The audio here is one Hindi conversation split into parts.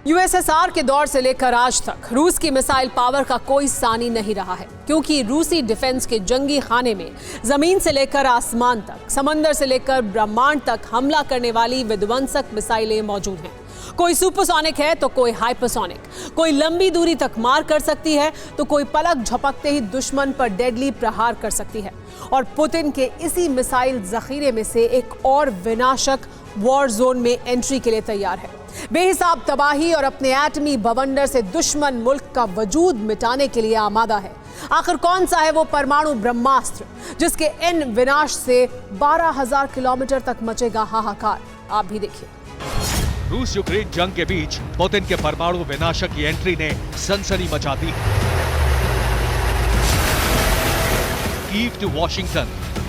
यूएसएसआर के दौर से लेकर आज तक रूस की मिसाइल पावर का कोई सानी नहीं रहा है, क्योंकि रूसी डिफेंस के जंगी खाने में जमीन से लेकर आसमान तक, समंदर से लेकर ब्रह्मांड तक हमला करने वाली विध्वंसक मिसाइलें मौजूद हैं। कोई सुपरसोनिक है तो कोई हाइपरसोनिक, कोई लंबी दूरी तक मार कर सकती है तो कोई पलक झपकते ही दुश्मन पर डेडली प्रहार कर सकती है। और पुतिन के इसी मिसाइल जखीरे में से एक और विनाशक वॉर जोन में एंट्री के लिए तैयार है। बेहिसाब तबाही और अपने एटमी बवंडर से दुश्मन मुल्क का वजूद मिटाने के लिए आमादा है। आखिर कौन सा है वो परमाणु ब्रह्मास्त्र जिसके इन विनाश से 12,000 किलोमीटर तक मचेगा हाहाकार? आप भी देखिए। रूस यूक्रेन जंग के बीच पुतिन के परमाणु विनाशक की एंट्री ने सनसनी मचा दी। Kyiv to Washington,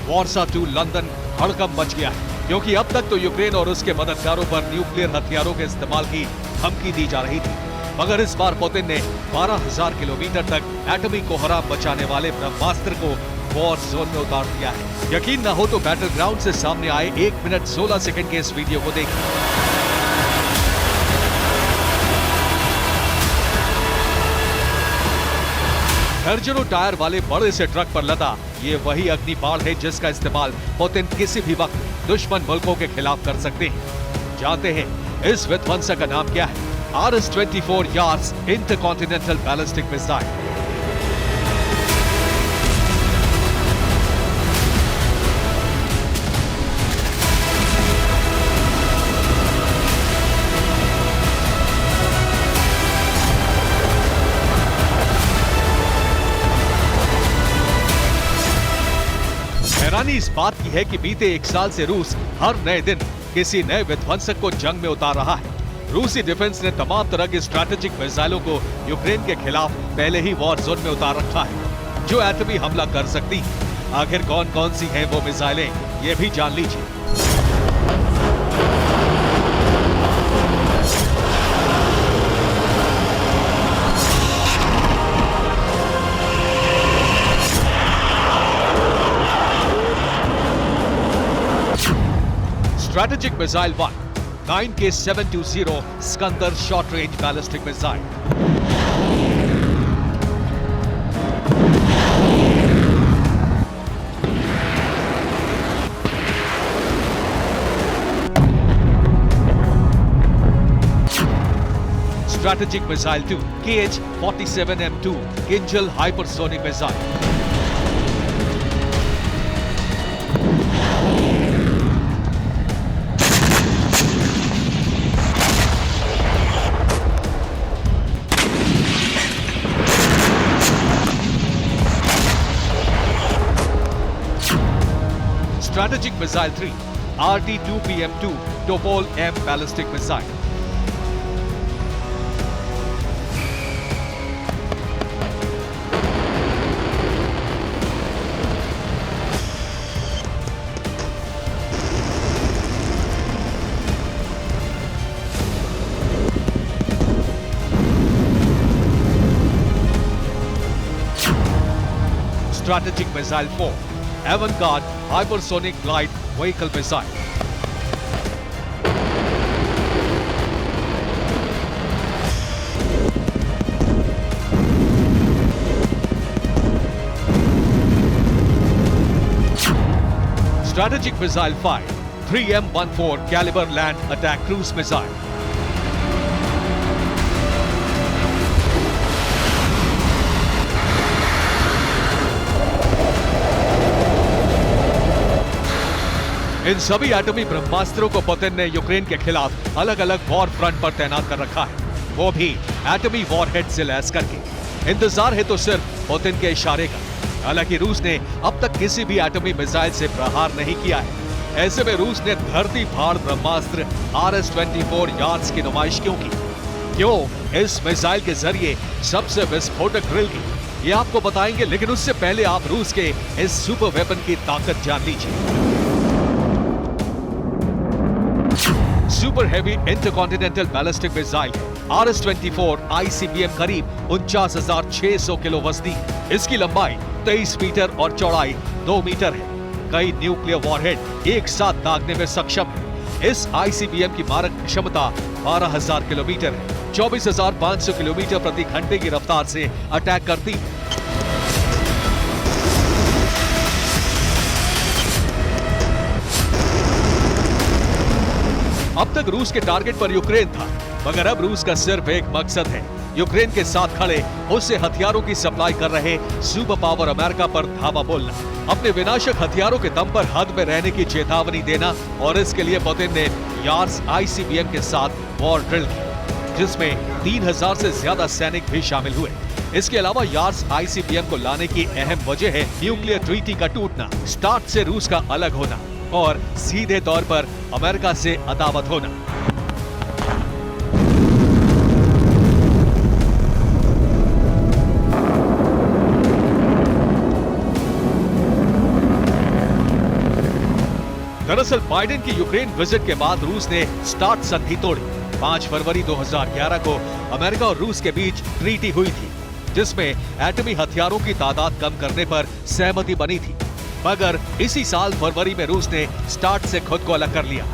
Warsaw to London हड़कंप मच गया है, क्योंकि अब तक तो यूक्रेन और उसके मददगारों पर न्यूक्लियर हथियारों के इस्तेमाल की धमकी दी जा रही थी, मगर इस बार पुतिन ने 12,000 किलोमीटर तक एटमी कोहराम मचाने वाले ब्रह्मास्त्र को वॉर जोन में उतार दिया है। यकीन न हो तो बैटल ग्राउंड से सामने आए 1 मिनट 16 सेकंड के इस वीडियो को देखिए। दर्जनों टायर वाले बड़े से ट्रक पर लदा ये वही अग्नि बाण है जिसका इस्तेमाल पुतिन किसी भी वक्त दुश्मन मुल्कों के खिलाफ कर सकते हैं। जानते हैं इस विध्वंसक का नाम क्या है? RS-24 yards intercontinental ballistic missile. हैरानी इस बात की है कि बीते 1 साल से रूस हर नए दिन किसी नए विध्वंसक को जंग में उतार रहा है। रूसी डिफेंस ने तमाम तरह के स्ट्रैटेजिक मिसाइलों को यूक्रेन के खिलाफ पहले ही वॉर जोन में उतार रखा है, जो एटमी हमला कर सकती है। आखिर कौन कौन सी हैं वो मिसाइलें, ये भी जान लीजिए। Strategic Missile 1, 9K720 Skandar Short Range Ballistic Missile. Strategic Missile 2, KH-47M2 Kinjal Hypersonic Missile. Strategic Missile 3, RT-2PM2 Topol M Ballistic Missile. Strategic Missile 4, Avangard Hypersonic Glide Vehicle Missile. Strategic Missile 5, 3M14 Caliber Land Attack Cruise Missile. इन सभी एटमी ब्रह्मास्त्रों को पुतिन ने यूक्रेन के खिलाफ अलग अलग वॉर फ्रंट पर तैनात कर रखा है, वो भी एटमी वॉरहेड से लैस करके। इंतजार है तो सिर्फ पुतिन के इशारे का। हालांकि रूस ने अब तक किसी भी एटमी मिसाइल से प्रहार नहीं किया है। ऐसे में रूस ने धरती फाड़ ब्रह्मास्त्र RS-24 यार्ड्स की नुमाइश क्यों की? क्यों इस मिसाइल के जरिए सबसे विस्फोटक ड्रिल की? ये आपको बताएंगे, लेकिन उससे पहले आप रूस के इस सुपर वेपन की ताकत जान लीजिए। Super heavy intercontinental ballistic missile RS-24 ICBM करीब 49,600 किलो वजनी। इसकी लंबाई 23 मीटर और चौड़ाई 2 मीटर है। कई न्यूक्लियर वॉरहेड एक साथ दागने में सक्षम है। इस आईसीबीएम की मारक क्षमता 12,000 किलोमीटर है, 24,500 किलोमीटर प्रति घंटे की रफ्तार से अटैक करती है। अब तक रूस के टारगेट पर यूक्रेन था, मगर अब रूस का सिर्फ एक मकसद है, यूक्रेन के साथ खड़े उससे हथियारों की सप्लाई कर रहे सुपर पावर अमेरिका पर धावा बोलना, अपने विनाशक हथियारों के दम पर हद में रहने की चेतावनी देना। और इसके लिए पुतिन ने यार्स आईसीबीएम के साथ वॉर ड्रिल की, जिसमें 3,000 से ज्यादा सैनिक भी शामिल हुए। इसके अलावा यार्स आईसीबीएम को लाने की अहम वजह है न्यूक्लियर ट्रीटी का टूटना, स्टार्ट से रूस का अलग होना और सीधे तौर पर अमेरिका से अदावत होना। दरअसल बाइडेन की यूक्रेन विजिट के बाद रूस ने स्टार्ट संधि तोड़ी। 5 फरवरी 2011 को अमेरिका और रूस के बीच ट्रीटी हुई थी, जिसमें एटमी हथियारों की तादाद कम करने पर सहमति बनी थी। मगर इसी साल फरवरी में रूस ने स्टार्ट से खुद को अलग कर लिया।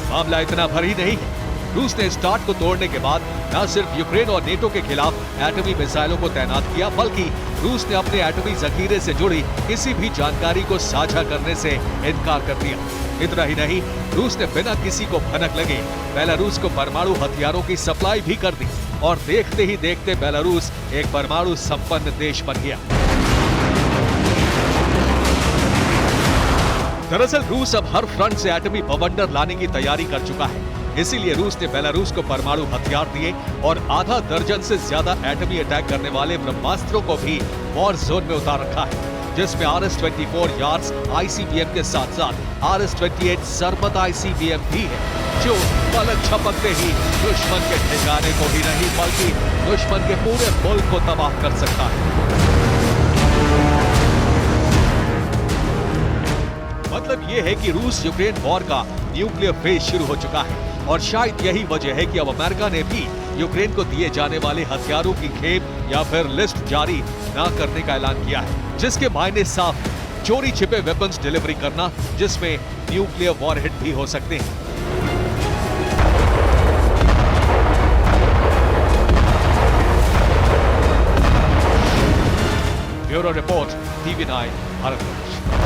मामला इतना भर ही नहीं है, रूस ने स्टार्ट को तोड़ने के बाद न सिर्फ यूक्रेन और नेटो के खिलाफ एटमी मिसाइलों को तैनात किया, बल्कि रूस ने अपने एटमी जखीरे से जुड़ी किसी भी जानकारी को साझा करने से इनकार कर दिया। इतना ही नहीं, रूस ने बिना किसी को भनक लगे बेलारूस को परमाणु हथियारों की सप्लाई भी कर दी और देखते ही देखते बेलारूस एक परमाणु संपन्न देश बन गया। दरअसल रूस अब हर फ्रंट से एटमी बवंडर लाने की तैयारी कर चुका है। इसीलिए रूस ने बेलारूस को परमाणु हथियार दिए और आधा दर्जन से ज्यादा एटमी अटैक करने वाले ब्रह्मास्त्रों को भी वॉर जोन में उतार रखा है, जिसमें RS-24 यार्स आईसीबीएम के साथ साथ RS-28 सरमत आईसीबीएम भी है, जो पलक झपकते ही दुश्मन के ठिकाने को ही नहीं बल्कि दुश्मन के पूरे मुल्क को तबाह कर सकता है। मतलब ये है कि रूस यूक्रेन वॉर का न्यूक्लियर फेज शुरू हो चुका है और शायद यही वजह है कि अब अमेरिका ने भी यूक्रेन को दिए जाने वाले हथियारों की खेप या फिर लिस्ट जारी न करने का ऐलान किया है, जिसके मायने साफ है, चोरी छिपे वेपन्स डिलीवरी करना, जिसमें न्यूक्लियर वॉरहेड भी हो सकते हैं। Bureau report, TV9 Bharat.